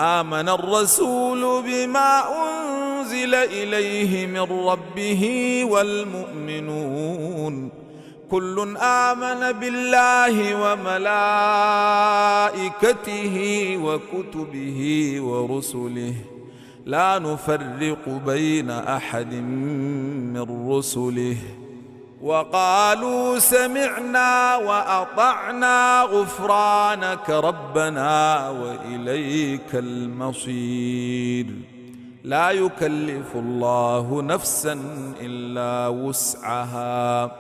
آمن الرسول بما أنزل إليه من ربه والمؤمنون كل آمن بالله وملائكته وكتبه ورسله لا نفرق بين أحد من رسله وقالوا سمعنا وأطعنا غفرانك ربنا وإليك المصير لا يكلف الله نفسا إلا وسعها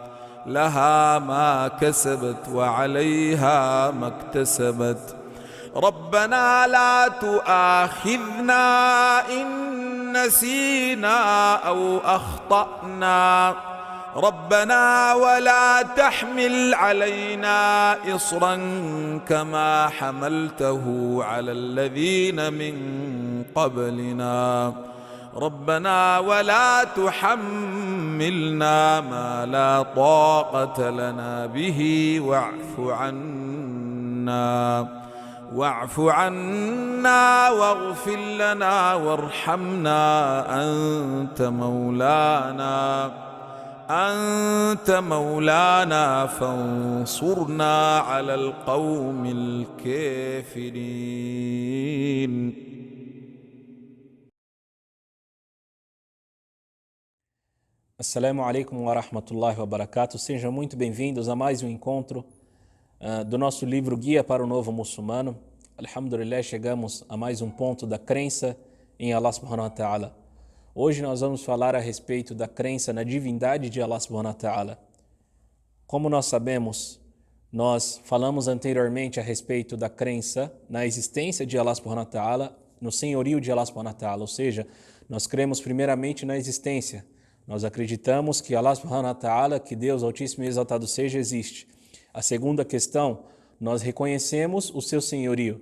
لها ما كسبت وعليها ما اكتسبت ربنا لا تؤاخذنا إن نسينا أو أخطأنا ربنا ولا تحمل علينا إصرا كما حملته على الذين من قبلنا ربنا ولا تحملنا ما لا طاقة لنا به واعف عنا واغفر لنا وارحمنا أنت مولانا فانصرنا على القوم الكافرين. Assalamu alaikum wa rahmatullahi wa barakatuh. Sejam muito bem-vindos a mais um encontro do nosso livro Guia para o Novo Muçulmano. Alhamdulillah, chegamos a mais um ponto da crença em Allah subhanahu wa ta'ala. Hoje nós vamos falar a respeito da crença na divindade de Allah subhanahu wa ta'ala. Como nós sabemos, nós falamos anteriormente a respeito da crença na existência de Allah subhanahu wa ta'ala, no senhorio de Allah subhanahu wa ta'ala, ou seja, nós cremos primeiramente na existência. Nós acreditamos que Allah subhanahu wa ta'ala, que Deus Altíssimo e Exaltado seja, existe. A segunda questão, nós reconhecemos o seu senhorio.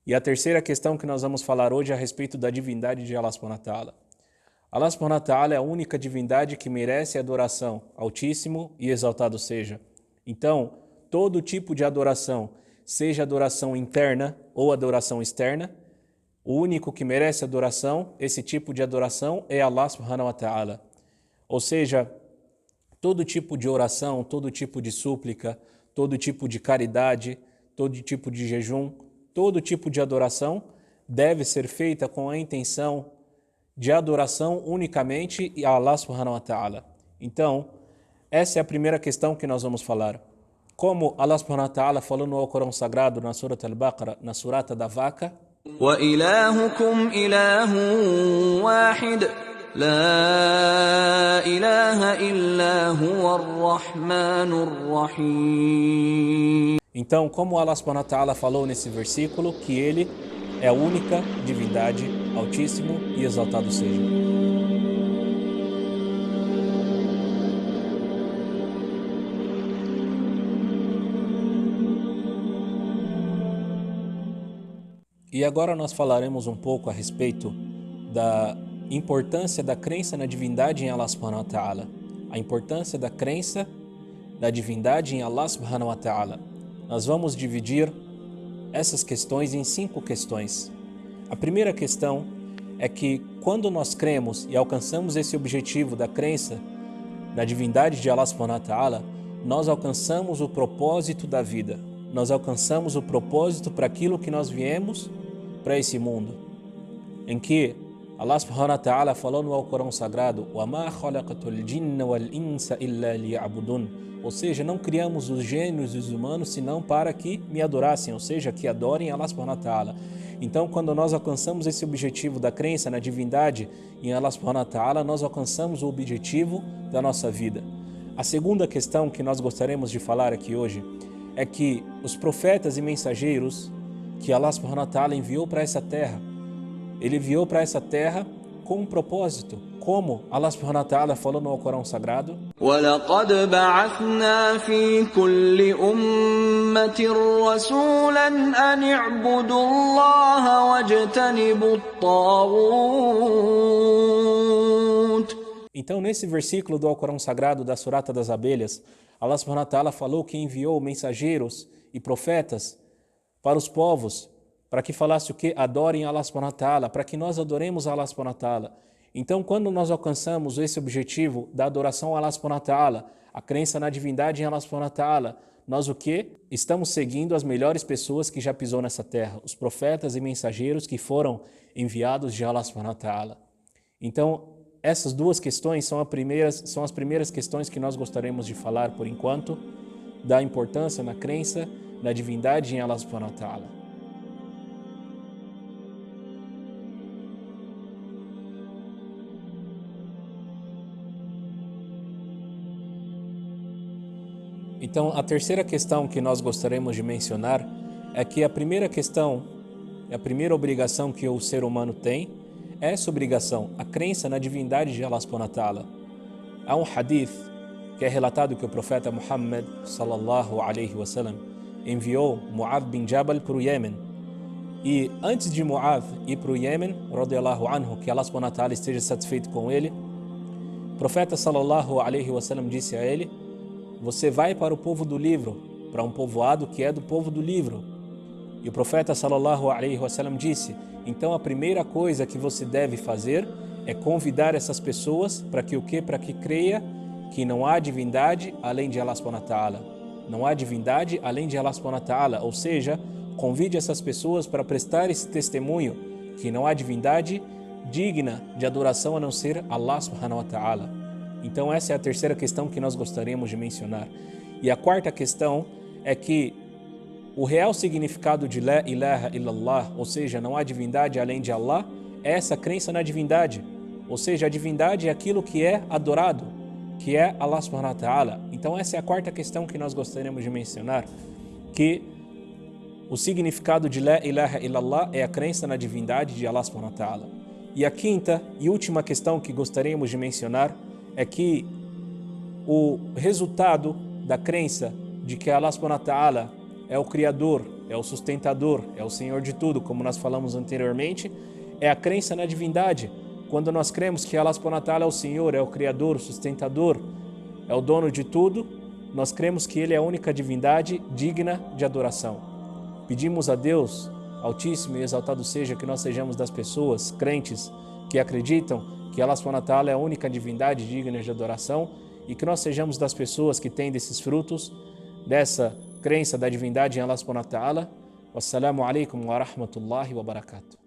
E a terceira questão que nós vamos falar hoje é a respeito da divindade de Allah subhanahu wa ta'ala. Allah subhanahu wa ta'ala é a única divindade que merece adoração, Altíssimo e Exaltado seja. Então, todo tipo de adoração, seja adoração interna ou adoração externa, o único que merece adoração, esse tipo de adoração, é Allah subhanahu wa ta'ala. Ou seja, todo tipo de oração, todo tipo de súplica, todo tipo de caridade, todo tipo de jejum, todo tipo de adoração deve ser feita com a intenção de adoração unicamente a Allah subhanahu wa ta'ala. Então, essa é a primeira questão que nós vamos falar. Como Allah subhanahu wa ta'ala falou no Alcorão Sagrado, na Surat Al-Baqarah, na Surata da Vaca, وَإِلَٰهُكُمْ إِلَٰهٌ وَاحِدٌ لَا إِلَٰهَ إِلَّا هُوَ الرَّحْمَٰنُ الرَّحِيمُ. Então, como Allah subhanahu wa ta'ala falou nesse versículo, que Ele é a única divindade, Altíssimo e Exaltado seja. E agora nós falaremos um pouco a respeito da importância da crença na divindade em Allah subhanahu wa ta'ala. A importância da crença da divindade em Allah subhanahu wa ta'ala. Nós vamos dividir essas questões em 5 questões. A primeira questão é que quando nós cremos e alcançamos esse objetivo da crença na divindade de Allah subhanahu wa ta'ala, nós alcançamos o propósito da vida. Nós alcançamos o propósito para aquilo que nós viemos para esse mundo, em que Allah subhanahu wa ta'ala falou no Alcorão Sagrado, وَمَا خَلَقَتُ الْجِنَّ وَالْإِنسَ إِلَّا لِيَعْبُدُونَ, ou seja, não criamos os gênios e os humanos senão para que me adorassem, ou seja, que adorem Allah subhanahu wa ta'ala. Então, quando nós alcançamos esse objetivo da crença na divindade em Allah subhanahu wa ta'ala, nós alcançamos o objetivo da nossa vida. A segunda questão que nós gostaríamos de falar aqui hoje é que os profetas e mensageiros que Allah subhanahu wa ta'ala enviou para essa terra, Ele enviou para essa terra com um propósito, como Allah subhanahu wa ta'ala falou no Alcorão Sagrado, وَلَقَدْ بَعَثْنَا فِي كُلِّ أُمَّةٍ رَسُولًا أَنِ اعْبُدُوا اللَّهَ وَاجْتَنِبُوا الطَّاغُوتَ. Então, nesse versículo do Alcorão Sagrado da Surata das Abelhas, Allah subhanahu wa ta'ala falou que enviou mensageiros e profetas para os povos, para que falasse o que? Adorem Allah subhanahu wa ta'ala, para que nós adoremos Allah subhanahu wa ta'ala. Então, quando nós alcançamos esse objetivo da adoração a Allah subhanahu wa ta'ala, a crença na divindade em Allah subhanahu wa ta'ala, nós o que? Estamos seguindo as melhores pessoas que já pisou nessa terra, os profetas e mensageiros que foram enviados de Allah subhanahu wa ta'ala. Então, essas duas questões são as primeiras questões que nós gostaríamos de falar por enquanto, da importância na crença na divindade em Allah subhanahu wa ta'ala. Então, a terceira questão que nós gostaríamos de mencionar é que a primeira questão, a primeira obrigação que o ser humano tem é essa obrigação, a crença na divindade de Allah subhanahu wa ta'ala. Há um hadith que é relatado que o profeta Muhammad sallallahu alaihi wasallam enviou Mu'adh bin Jabal para o Iêmen. E antes de Mu'adh ir para o Iêmen, radiyallahu anhu, que Allah subhanahu wa ta'ala esteja satisfeito com ele, o profeta sallallahu alaihi wasallam disse a ele: você vai para o povo do livro, para um povoado que é do povo do livro. E o profeta sallallahu alaihi wasallam disse: então a primeira coisa que você deve fazer é convidar essas pessoas para que o quê? Para que creia que não há divindade além de Allah subhanahu wa ta'ala. Não há divindade além de Allah subhanahu wa ta'ala. Ou seja, convide essas pessoas para prestar esse testemunho que não há divindade digna de adoração a não ser Allah subhanahu wa ta'ala. Então essa é a terceira questão que nós gostaríamos de mencionar. E a quarta questão é que o real significado de La ilaha illallah, ou seja, não há divindade além de Allah, é essa crença na divindade. Ou seja, a divindade é aquilo que é adorado, que é Allah subhanahu wa ta'ala. Então essa é a quarta questão que nós gostaríamos de mencionar, que o significado de La ilaha illallah é a crença na divindade de Allah subhanahu wa ta'ala. E a quinta e última questão que gostaríamos de mencionar é que o resultado da crença de que Allah subhanahu wa ta'ala é o Criador, é o sustentador, é o Senhor de tudo, como nós falamos anteriormente, é a crença na divindade. Quando nós cremos que Allah subhanahu wa ta'ala é o Senhor, é o Criador, o sustentador, é o dono de tudo, nós cremos que Ele é a única divindade digna de adoração. Pedimos a Deus, Altíssimo e exaltado seja, que nós sejamos das pessoas crentes que acreditam que Allah subhanahu wa ta'ala é a única divindade digna de adoração e que nós sejamos das pessoas que têm desses frutos, dessa crença da divindade em Allah subhanahu wa ta'ala. Wassalamu alaikum wa rahmatullahi wa barakatuh.